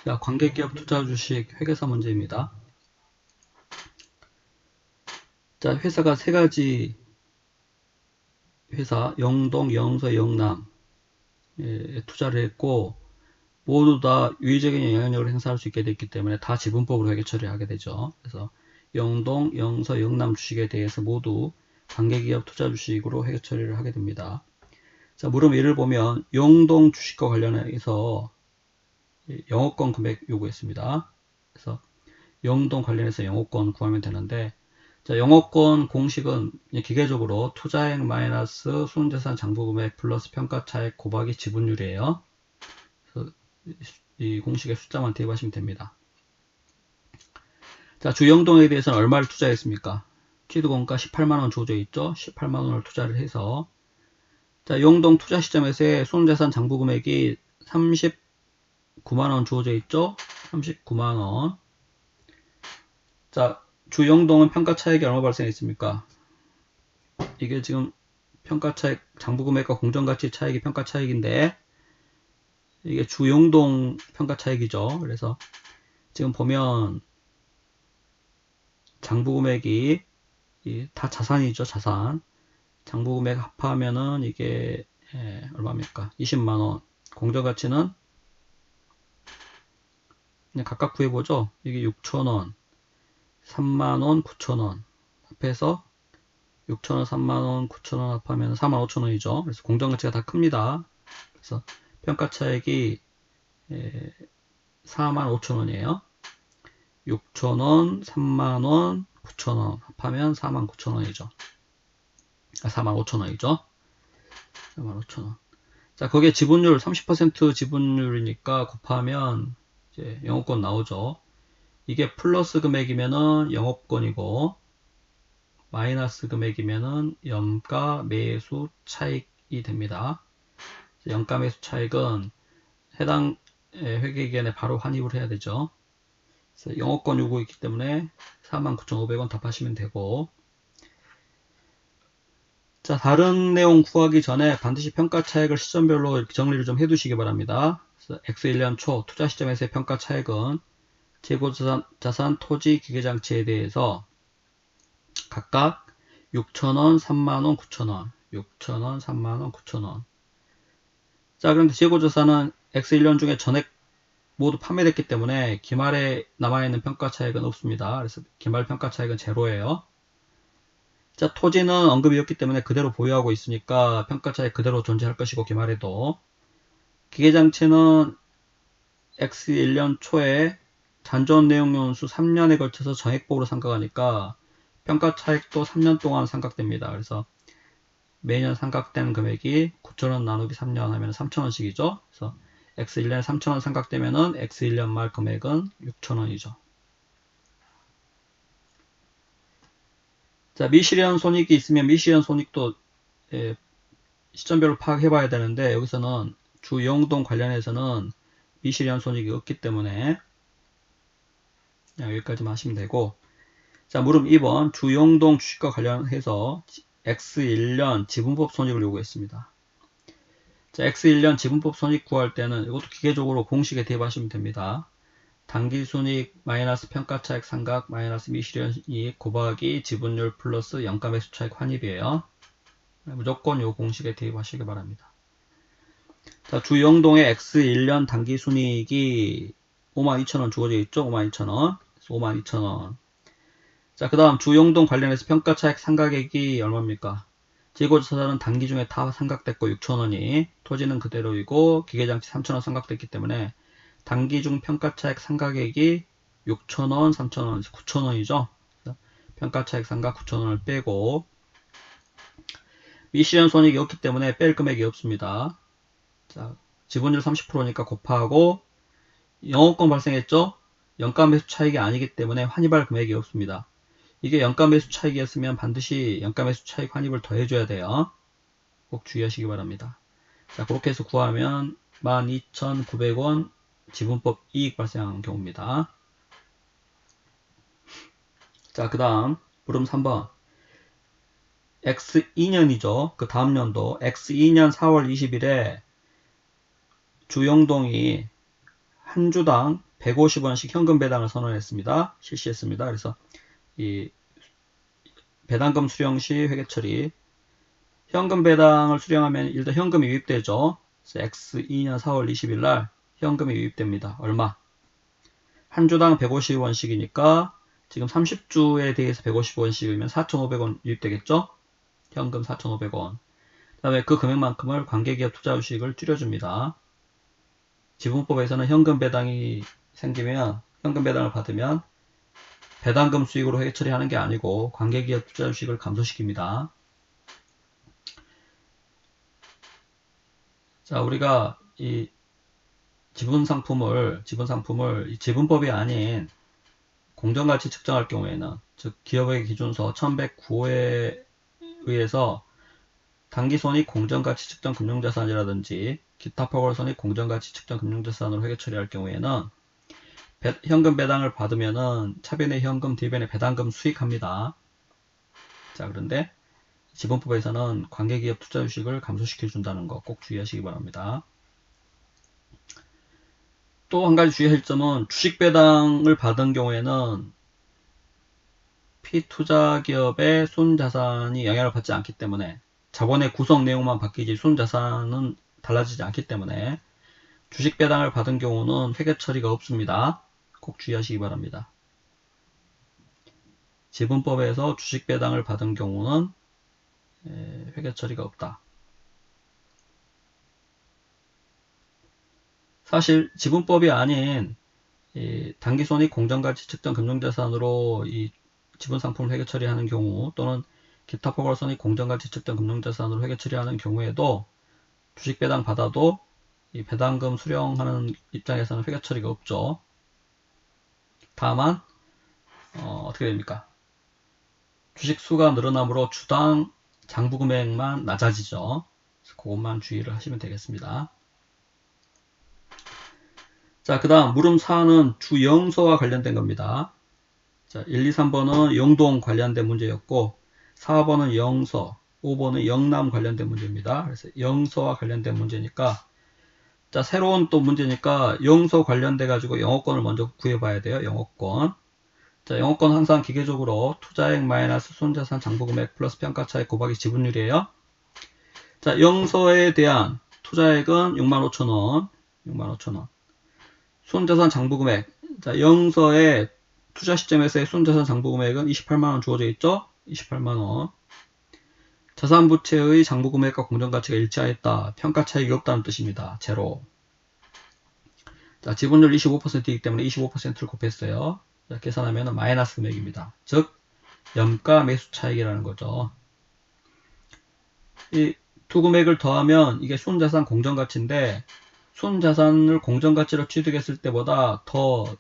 자, 관계기업 투자 주식 회계사 문제입니다. 자, 회사가 세 가지 회사, 영동, 영서, 영남에 투자를 했고, 모두 다 유의적인 영향력을 행사할 수 있게 됐기 때문에 다 지분법으로 회계 처리하게 되죠. 그래서 영동, 영서, 영남 주식에 대해서 모두 관계기업 투자 주식으로 회계 처리를 하게 됩니다. 자, 물음 1을 보면 영동 주식과 관련해서 영업권 금액 요구했습니다. 그래서 영동 관련해서 영업권 구하면 되는데, 자, 영업권 공식은 기계적으로 투자액 마이너스 순자산 장부금액 플러스 평가차액 곱하기 지분율이에요. 그래서 이 공식의 숫자만 대입하시면 됩니다. 자, 주영동에 대해서는 얼마를 투자했습니까? 취득원가 18만원 주어져 있죠? 18만원을 투자를 해서, 자, 영동 투자 시점에서의 순자산 장부금액이 39만원 주어져 있죠? 39만원. 자, 주영동은 평가차액이 얼마 발생했습니까? 이게 지금 평가차익, 장부금액과 공정가치 차익이 평가차익인데, 이게 주용동 평가차익이죠. 그래서 지금 보면 장부금액이 다 자산이죠. 자산. 장부금액 합하면은 이게 얼마입니까? 20만원. 공정가치는 그냥 각각 구해보죠. 이게 6천원, 3만원, 9천원 합해서 6천원, 3만원, 9천원 합하면 4만 5천원이죠. 그래서 공정가치가 다 큽니다. 그래서 평가차익이 4만 5천원이에요. 6천원, 3만원, 9천원 합하면 4만 9천원이죠. 4만 5천원이죠. 4만 5천원. 자, 거기에 지분율 30% 지분율이니까 곱하면 이제 영업권 나오죠. 이게 플러스 금액이면은 영업권이고 마이너스 금액이면은 영가 매수 차익이 됩니다. 영가 매수 차익은 해당 회계기간에 바로 환입을 해야 되죠. 그래서 영업권 요구있기 때문에 49,500원 답하시면 되고, 자, 다른 내용 구하기 전에 반드시 평가 차익을 시점별로 이렇게 정리를 좀 해두시기 바랍니다. 그래서 X1년 초 투자 시점에서의 평가 차익은 재고자산, 토지, 기계장치에 대해서 각각 6,000원, 3만원, 9,000원, 6,000원, 3만원, 9,000원. 자, 그런데 재고자산은 X1년 중에 전액 모두 판매됐기 때문에 기말에 남아있는 평가 차익은 없습니다. 그래서 기말 평가 차익은 제로예요. 자, 토지는 언급이 없기 때문에 그대로 보유하고 있으니까 평가 차익 그대로 존재할 것이고 기말에도. 기계장치는 X1년 초에 잔존 내용연수 3년에 걸쳐서 정액보로 상각하니까 평가 차익도 3년 동안 상각됩니다. 그래서 매년 상각되는 금액이 9,000원 나누기 3년 하면 3,000원씩이죠. 그래서 X1년에 3,000원 상각되면은 X1년 말 금액은 6,000원이죠. 자, 미실현 손익이 있으면 미실현 손익도 시점별로 파악해 봐야 되는데, 여기서는 주영동 관련해서는 미실현 손익이 없기 때문에 그냥 여기까지만 하시면 되고, 자, 물음 2번 주영동 주식과 관련해서 X1년 지분법 손익을 요구했습니다. 자, X1년 지분법 손익 구할 때는 이것도 기계적으로 공식에 대입하시면 됩니다. 당기순익 마이너스 평가차익 상각 마이너스 미실현이익 곱하기 지분율 플러스 영가매수차익 환입이에요. 무조건 이 공식에 대입하시기 바랍니다. 자, 주영동의 X1년 당기순이익이 52,000원 주어져 있죠. 52,000원. 52,000원. 자, 그 다음 주영동 관련해서 평가차익 상각액이 얼마입니까? 재고자산은 단기 중에 다 상각됐고 6,000원이, 토지는 그대로이고 기계장치 3,000원 상각됐기 때문에 단기 중 평가차익 상각액이 6,000원, 3,000원, 9,000원이죠. 평가차익 상각 9,000원을 빼고, 미실현 손익이 없기 때문에 뺄 금액이 없습니다. 자, 지분율 30%니까 곱하고, 영업권 발생했죠? 영가 매수 차익이 아니기 때문에 환입할 금액이 없습니다. 이게 영가 매수 차익이었으면 반드시 영가 매수 차익 환입을 더해줘야 돼요. 꼭 주의하시기 바랍니다. 자, 그렇게 해서 구하면 12,900원 지분법 이익 발생한 경우입니다. 자, 그 다음 물음 3번 X2년이죠. 그 다음 연도 X2년 4월 20일에 주영동이 한 주당 150원씩 현금 배당을 선언했습니다. 실시했습니다. 그래서 이 배당금 수령 시 회계 처리. 현금 배당을 수령하면 일단 현금이 유입되죠. 그래서 X2년 4월 20일 날 현금이 유입됩니다. 얼마? 한 주당 150원씩이니까 지금 30주에 대해서 150원씩이면 4,500원 유입되겠죠? 현금 4,500원. 그 다음에 그 금액만큼을 관계기업 투자주식을 줄여줍니다. 지분법에서는 현금 배당이 생기면, 현금 배당을 받으면 배당금 수익으로 회계 처리하는 게 아니고 관계기업 투자주식을 감소시킵니다. 자, 우리가 이 지분상품을 이 지분법이 아닌 공정가치 측정할 경우에는, 즉 기업의 기준서 1109호에 의해서 당기손익 공정가치 측정 금융자산이라든지 기타 포괄손익 공정가치 측정 금융자산으로 회계 처리할 경우에는 현금 배당을 받으면은 차변의 현금, 뒤변의 배당금 수익합니다. 자, 그런데 지분법에서는 관계기업 투자주식을 감소시켜 준다는 거 꼭 주의하시기 바랍니다. 또 한 가지 주의할 점은 주식 배당을 받은 경우에는 피투자기업의 순자산이 영향을 받지 않기 때문에, 자본의 구성 내용만 바뀌지 순자산은 달라지지 않기 때문에 주식 배당을 받은 경우는 회계 처리가 없습니다. 꼭 주의하시기 바랍니다. 지분법에서 주식 배당을 받은 경우는 회계 처리가 없다. 사실 지분법이 아닌 당기손익 공정가치 측정 금융자산으로 이 지분상품을 회계 처리하는 경우, 또는 기타 포괄손익 공정가치 측정 금융자산으로 회계 처리하는 경우에도 주식 배당 받아도 이 배당금 수령하는 입장에서는 회계 처리가 없죠. 다만 어떻게 됩니까? 주식 수가 늘어나므로 주당 장부 금액만 낮아지죠. 그것만 주의를 하시면 되겠습니다. 자, 그 다음 물음 4는 주영서와 관련된 겁니다. 자, 1, 2, 3번은 영동 관련된 문제였고 4번은 영서, 5번은 영남 관련된 문제입니다. 그래서 영서와 관련된 문제니까, 자, 새로운 또 문제니까 영서 관련돼 가지고 영어권을 먼저 구해봐야 돼요. 영어권. 자, 영어권 항상 기계적으로 투자액 마이너스 손자산 장부금액 플러스 평가차익 곱하기 지분율이에요. 자, 영서에 대한 투자액은 65,000원, 65,000원. 손자산 장부금액. 자, 영서의 투자 시점에서의 손자산 장부금액은 28만원 주어져 있죠? 28만원. 자산부채의 장부금액과 공정가치가 일치하였다. 평가차익이 없다는 뜻입니다. 제로. 자, 지분율 25%이기 때문에 25%를 곱했어요. 자, 계산하면 마이너스 금액입니다. 즉, 염가 매수 차익이라는 거죠. 이 두 금액을 더하면 이게 손자산 공정가치인데, 손자산을 공정가치로 취득했을 때보다 더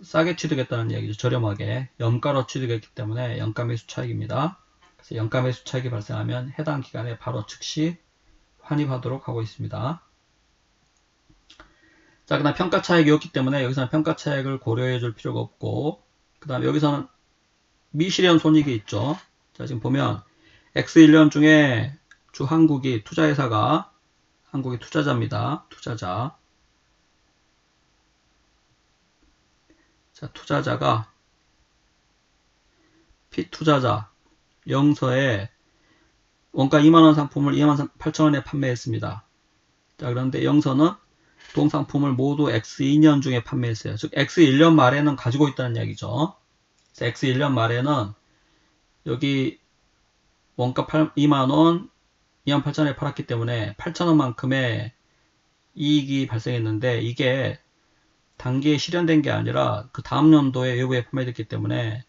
싸게 취득했다는 얘기죠. 저렴하게. 염가로 취득했기 때문에 염가 매수 차익입니다. 그래서 염가 매수 차익이 발생하면 해당 기간에 바로 즉시 환입하도록 하고 있습니다. 자, 그 다음 평가 차익이었기 때문에 여기서는 평가 차익을 고려해 줄 필요가 없고, 그 다음 여기서는 미실현 손익이 있죠. 자, 지금 보면 X1년 중에 주 한국이 투자회사가, 한국이 투자자입니다. 투자자. 자, 투자자가 피투자자 영서에 원가 2만원 상품을 28,000원에 판매했습니다. 자, 그런데 영서는 동상품을 모두 X2년 중에 판매했어요. 즉 X1년 말에는 가지고 있다는 이야기죠. 그래서 X1년 말에는 여기 원가 2만원 28,000원에 팔았기 때문에 8,000원만큼의 이익이 발생했는데, 이게 단기에 실현된 게 아니라 그 다음 연도에 외부에 판매됐기 때문에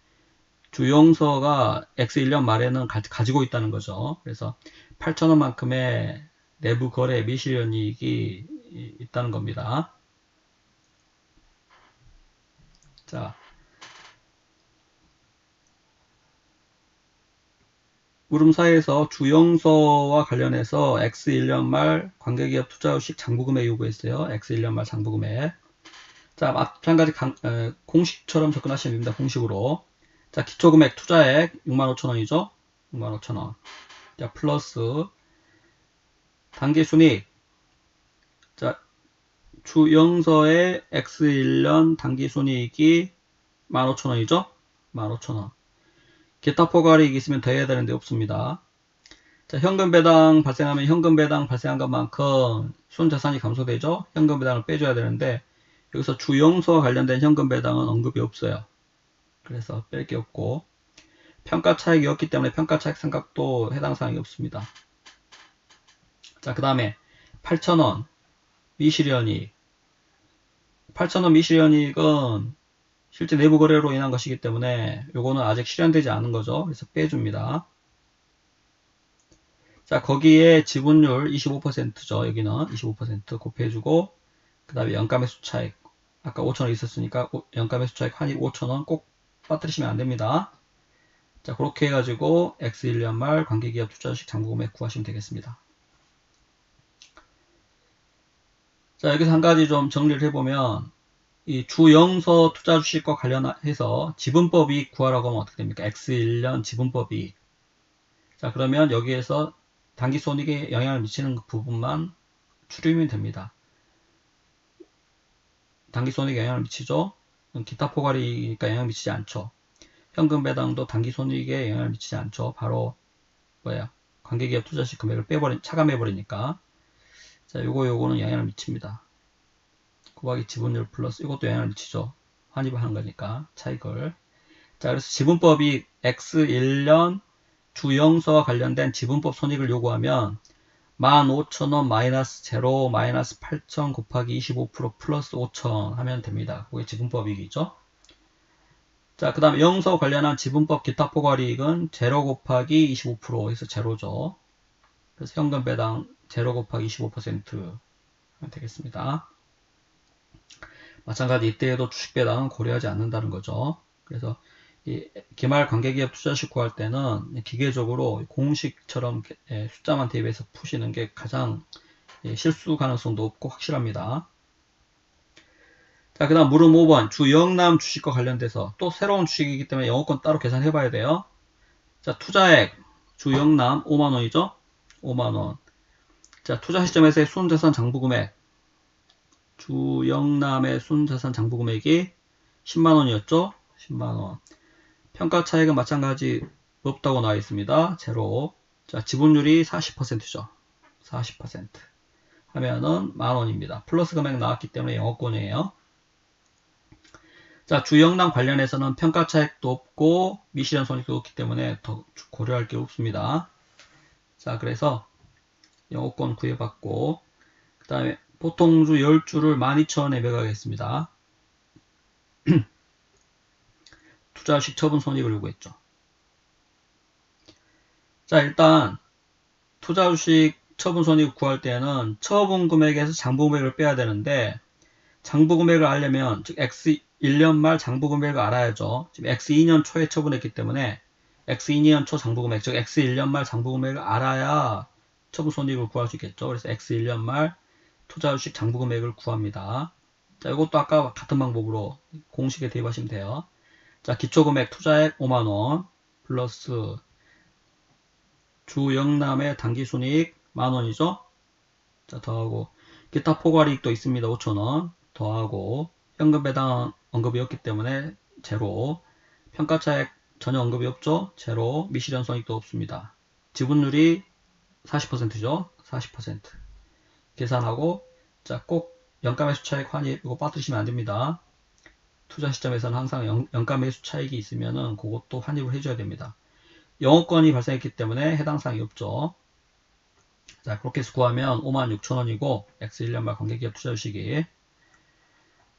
주영서가 X1년 말에는 가지고 있다는 거죠. 그래서 8,000원만큼의 내부 거래 미실현 이익이 있다는 겁니다. 자, 물음사에서 주영서와 관련해서 X1년 말 관계기업 투자의식 장부금액 요구했어요. X1년 말 장부금액. 자, 마찬가지 공식처럼 접근하시면 됩니다. 공식으로. 자, 기초금액 투자액 65,000원이죠. 65,000원. 자, 플러스 단기순이익. 자, 주 영서의 X1년 당기순이익이 15,000원이죠? 15,000원. 기타 포괄이익이 있으면 더해야 되는데 없습니다. 자, 현금 배당 발생하면 현금 배당 발생한 것만큼 순자산이 감소되죠? 현금 배당을 빼줘야 되는데 여기서 주 영서와 관련된 현금 배당은 언급이 없어요. 그래서 뺄 게 없고 평가 차익이 없기 때문에 평가 차익 생각도 해당 사항이 없습니다. 자, 그 다음에 8,000원 미실현이익. 8,000원 미실현이익은 실제 내부 거래로 인한 것이기 때문에 요거는 아직 실현되지 않은 거죠. 그래서 빼줍니다. 자, 거기에 지분율 25%죠. 여기는 25% 곱해주고 그 다음에 연가 매수 차익. 아까 5,000원 있었으니까 연가 매수 차익 환입 5,000원 꼭 빠뜨리시면 안 됩니다. 자, 그렇게 해가지고 X1년 말 관계기업 투자주식 장부금액 구하시면 되겠습니다. 자, 여기서 한 가지 좀 정리를 해보면 이 주영서 투자주식과 관련해서 지분법이익 구하라고 하면 어떻게 됩니까? X1년 지분법이익. 자, 그러면 여기에서 당기손익에 영향을 미치는 부분만 추리면 됩니다. 당기손익에 영향을 미치죠? 기타 포괄이익이니까 영향을 미치지 않죠. 현금 배당도 당기손익에 영향을 미치지 않죠. 바로 관계기업 투자주식 금액을 차감해버리니까. 자, 요거는 영향을 미칩니다. 곱하기 지분율 플러스 이것도 영향을 미치죠. 환입을 하는 거니까 차익을. 자, 그래서 지분법이 X1년 주영서와 관련된 지분법 손익을 요구하면 15,000원 마이너스 0 마이너스 8,000 곱하기 25% 플러스 5,000 하면 됩니다. 그게 지분법이익이죠. 자, 그 다음에 영서 관련한 지분법 기타 포괄이익은 0 곱하기 25%에서 제로죠. 그래서 현금 배당 0 곱하기 25% 하면 되겠습니다. 마찬가지 이때에도 주식 배당은 고려하지 않는다는 거죠. 그래서 이 기말 관계기업 투자주식 구할 때는 기계적으로 공식처럼 숫자만 대입해서 푸시는 게 가장 실수 가능성도 없고 확실합니다. 자, 그 다음 물음 5번 주영남 주식과 관련돼서 또 새로운 주식이기 때문에 영어권 따로 계산해 봐야 돼요. 자, 투자액 주영남 5만원이죠. 5만원. 자, 투자 시점에서의 순자산 장부금액 주영남의 순자산 장부금액이 10만원이었죠. 10만원. 평가 차익은 마찬가지 없다고 나와 있습니다. 제로. 자, 지분율이 40%죠. 40% 하면은 만원입니다. 플러스 금액 나왔기 때문에 영어권이에요. 자, 주영남 관련해서는 평가 차익도 없고 미실현 손익도 없기 때문에 더 고려할 게 없습니다. 자, 그래서 영어권 구해봤고 그 다음에 보통주 10주를 12,000원에 매각하겠습니다. 투자주식 처분 손익을 요구했죠. 자, 일단 투자주식 처분 손익을 구할 때는 처분 금액에서 장부 금액을 빼야 되는데 장부 금액을 알려면 즉 X1년 말 장부 금액을 알아야죠. 지금 X2년 초에 처분했기 때문에 X2년 초 장부 금액 즉 X1년 말 장부 금액을 알아야 처분 손익을 구할 수 있겠죠. 그래서 X1년 말 투자주식 장부 금액을 구합니다. 자, 이것도 아까 같은 방법으로 공식에 대입하시면 돼요. 자, 기초금액 투자액 5만원 플러스 주영남의 당기순이익 만원이죠. 자, 더하고 기타 포괄이익도 있습니다. 5,000원 더하고 현금 배당 언급이 없기 때문에 제로. 평가차액 전혀 언급이 없죠. 제로. 미실현 손익도 없습니다. 지분율이 40%죠. 40% 계산하고 자, 꼭 연가 매수 차익 환입 이거 빠뜨리시면 안 됩니다. 투자 시점에서는 항상 연가 매수 차익이 있으면은 그것도 환입을 해줘야 됩니다. 영업권이 발생했기 때문에 해당 사항이 없죠. 자, 그렇게 해서 구하면 56,000원이고 X1년 말 관계기업 투자주식이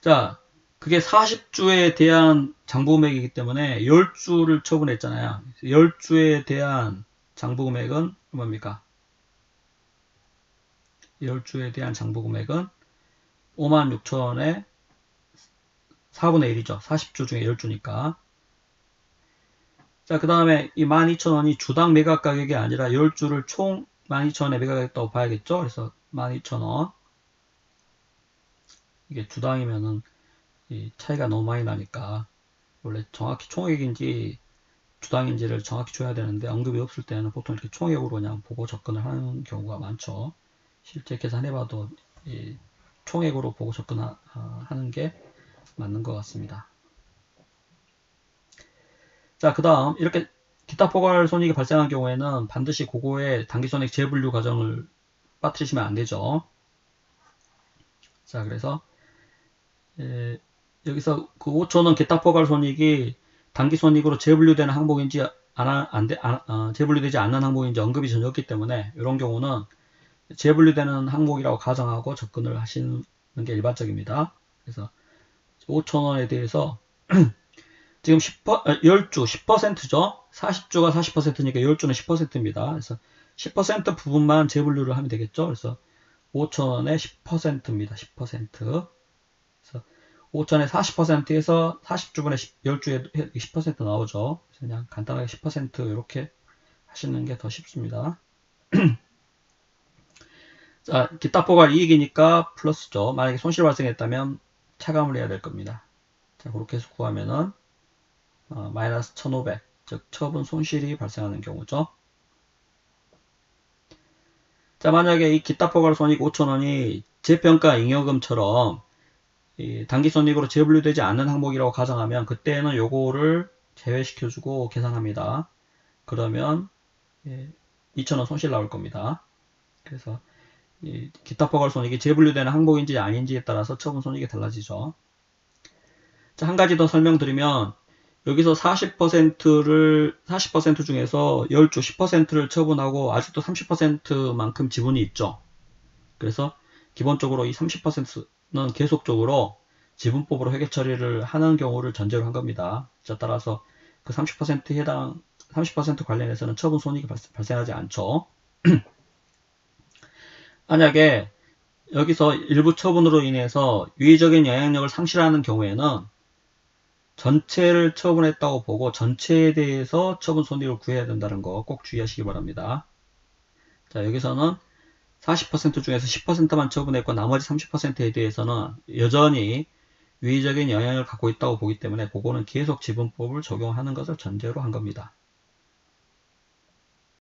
자, 그게 40주에 대한 장부금액이기 때문에 10주를 처분했잖아요. 10주에 대한 장부금액은 뭡니까? 10주에 대한 장부금액은 56,000원에 4분의 1이죠. 40주 중에 10주니까. 자, 그 다음에 이 12,000원이 주당 매각 가격이 아니라 10주를 총 12,000원에 매각했다고 봐야겠죠. 그래서 12,000원. 이게 주당이면은 이 차이가 너무 많이 나니까 원래 정확히 총액인지 주당인지를 정확히 줘야 되는데 언급이 없을 때는 보통 이렇게 총액으로 그냥 보고 접근을 하는 경우가 많죠. 실제 계산해봐도 총액으로 보고 접근하는 게 맞는 것 같습니다. 자, 그 다음 이렇게 기타 포괄 손익이 발생한 경우에는 반드시 그거에 당기손익 재분류 과정을 빠뜨리시면 안 되죠. 자, 그래서 여기서 그 5,000원 기타 포괄 손익이 당기손익으로 재분류되는 항목인지 재분류되지 않는 항목인지 언급이 전혀 없기 때문에 이런 경우는 재분류되는 항목이라고 가정하고 접근을 하시는 게 일반적입니다. 그래서 5,000원에 대해서 지금 10주 10%죠. 40주가 40%니까 10주는 10%입니다. 그래서 10% 부분만 재분류를 하면 되겠죠. 그래서 5,000원에 10%입니다. 10%. 그래서 5,000에 40%에서 40주분의 10주에 10% 나오죠. 그래서 그냥 간단하게 10% 이렇게 하시는 게 더 쉽습니다. 자, 기타 포괄 이익이니까 플러스죠. 만약에 손실 발생했다면 차감을 해야 될 겁니다. 자, 그렇게 해서 구하면은 마이너스 1,500, 즉 처분 손실이 발생하는 경우죠. 자, 만약에 이 기타 포괄 손익 5,000원이 재평가 잉여금처럼 당기손익으로 재분류되지 않는 항목이라고 가정하면 그때는 요거를 제외시켜주고 계산합니다. 그러면 2,000원 손실 나올 겁니다. 그래서 기타 포괄 손익이 재분류되는 항목인지 아닌지에 따라서 처분 손익이 달라지죠. 자, 한 가지 더 설명드리면 여기서 40% 중에서 10주 10%를 처분하고 아직도 30%만큼 지분이 있죠. 그래서 기본적으로 이 30%는 계속적으로 지분법으로 회계 처리를 하는 경우를 전제로 한 겁니다. 자, 따라서 그 30%에 해당 30% 관련해서는 처분 손익이 발생하지 않죠. 만약에 여기서 일부 처분으로 인해서 유의적인 영향력을 상실하는 경우에는 전체를 처분했다고 보고 전체에 대해서 처분 손익을 구해야 된다는 거 꼭 주의하시기 바랍니다. 자, 여기서는 40% 중에서 10%만 처분했고 나머지 30%에 대해서는 여전히 유의적인 영향을 갖고 있다고 보기 때문에 그거는 계속 지분법을 적용하는 것을 전제로 한 겁니다.